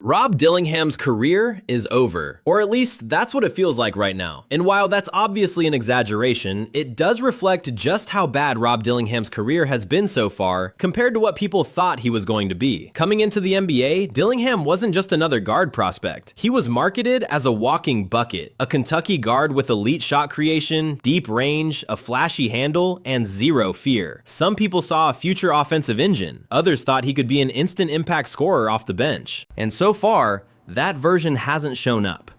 Rob Dillingham's career is over, or at least that's what it feels like right now. And while that's obviously an exaggeration, it does reflect just how bad Rob Dillingham's career has been so far compared to what people thought he was going to be. Coming into the NBA, Dillingham wasn't just another guard prospect. He was marketed as a walking bucket, a Kentucky guard with elite shot creation, deep range, a flashy handle, and zero fear. Some people saw a future offensive engine. Others thought he could be an instant impact scorer off the bench. And so far, that version hasn't shown up.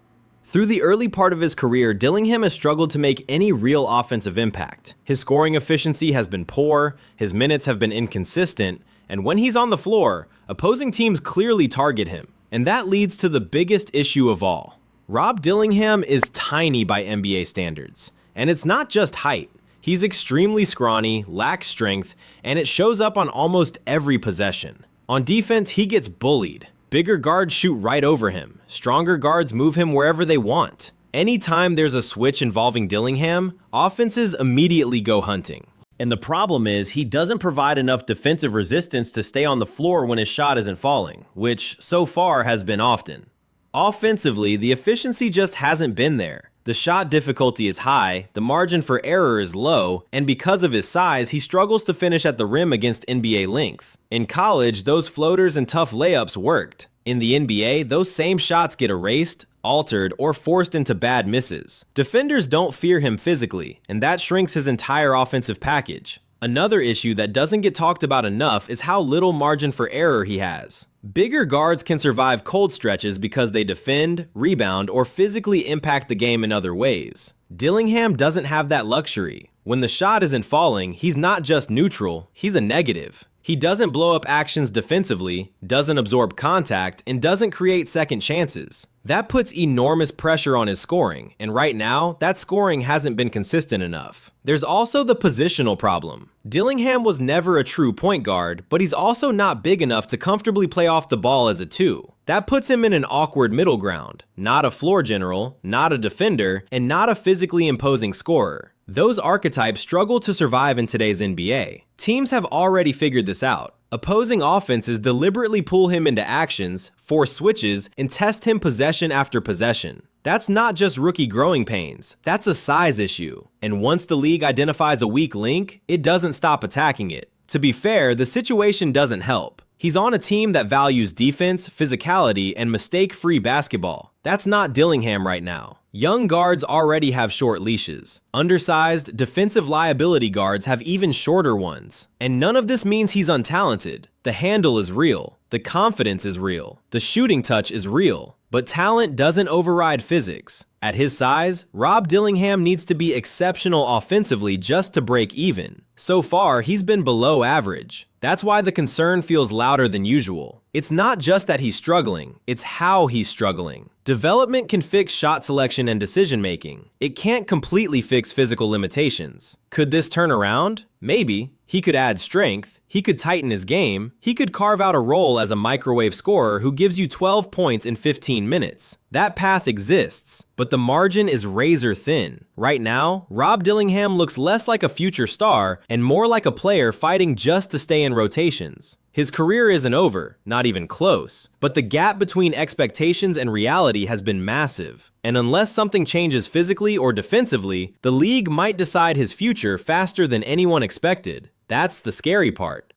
Through the early part of his career, Dillingham has struggled to make any real offensive impact. His scoring efficiency has been poor, his minutes have been inconsistent, and when he's on the floor, opposing teams clearly target him. And that leads to the biggest issue of all. Rob Dillingham is tiny by NBA standards. And it's not just height. He's extremely scrawny, lacks strength, and it shows up on almost every possession. On defense, he gets bullied. Bigger guards shoot right over him. Stronger guards move him wherever they want. Anytime there's a switch involving Dillingham, offenses immediately go hunting. And the problem is he doesn't provide enough defensive resistance to stay on the floor when his shot isn't falling, which so far has been often. Offensively, the efficiency just hasn't been there. The shot difficulty is high, the margin for error is low, and because of his size, he struggles to finish at the rim against NBA length. In college, those floaters and tough layups worked. In the NBA, those same shots get erased, altered, or forced into bad misses. Defenders don't fear him physically, and that shrinks his entire offensive package. Another issue that doesn't get talked about enough is how little margin for error he has. Bigger guards can survive cold stretches because they defend, rebound, or physically impact the game in other ways. Dillingham doesn't have that luxury. When the shot isn't falling, he's not just neutral, he's a negative. He doesn't blow up actions defensively, doesn't absorb contact, and doesn't create second chances. That puts enormous pressure on his scoring, and right now, that scoring hasn't been consistent enough. There's also the positional problem. Dillingham was never a true point guard, but he's also not big enough to comfortably play off the ball as a two. That puts him in an awkward middle ground. Not a floor general, not a defender, and not a physically imposing scorer. Those archetypes struggle to survive in today's NBA. Teams have already figured this out. Opposing offenses deliberately pull him into actions, force switches, and test him possession after possession. That's not just rookie growing pains, that's a size issue. And once the league identifies a weak link, it doesn't stop attacking it. To be fair, the situation doesn't help. He's on a team that values defense, physicality, and mistake-free basketball. That's not Dillingham right now. Young guards already have short leashes. Undersized, defensive liability guards have even shorter ones. And none of this means he's untalented. The handle is real. The confidence is real. The shooting touch is real. But talent doesn't override physics. At his size, Rob Dillingham needs to be exceptional offensively just to break even. So far, he's been below average. That's why the concern feels louder than usual. It's not just that he's struggling, it's how he's struggling. Development can fix shot selection and decision making. It can't completely fix physical limitations. Could this turn around? Maybe. He could add strength, he could tighten his game, he could carve out a role as a microwave scorer who gives you 12 points in 15 minutes. That path exists, but the margin is razor thin. Right now, Rob Dillingham looks less like a future star and more like a player fighting just to stay in rotations. His career isn't over, not even close, but the gap between expectations and reality has been massive. And unless something changes physically or defensively, the league might decide his future faster than anyone expected. That's the scary part.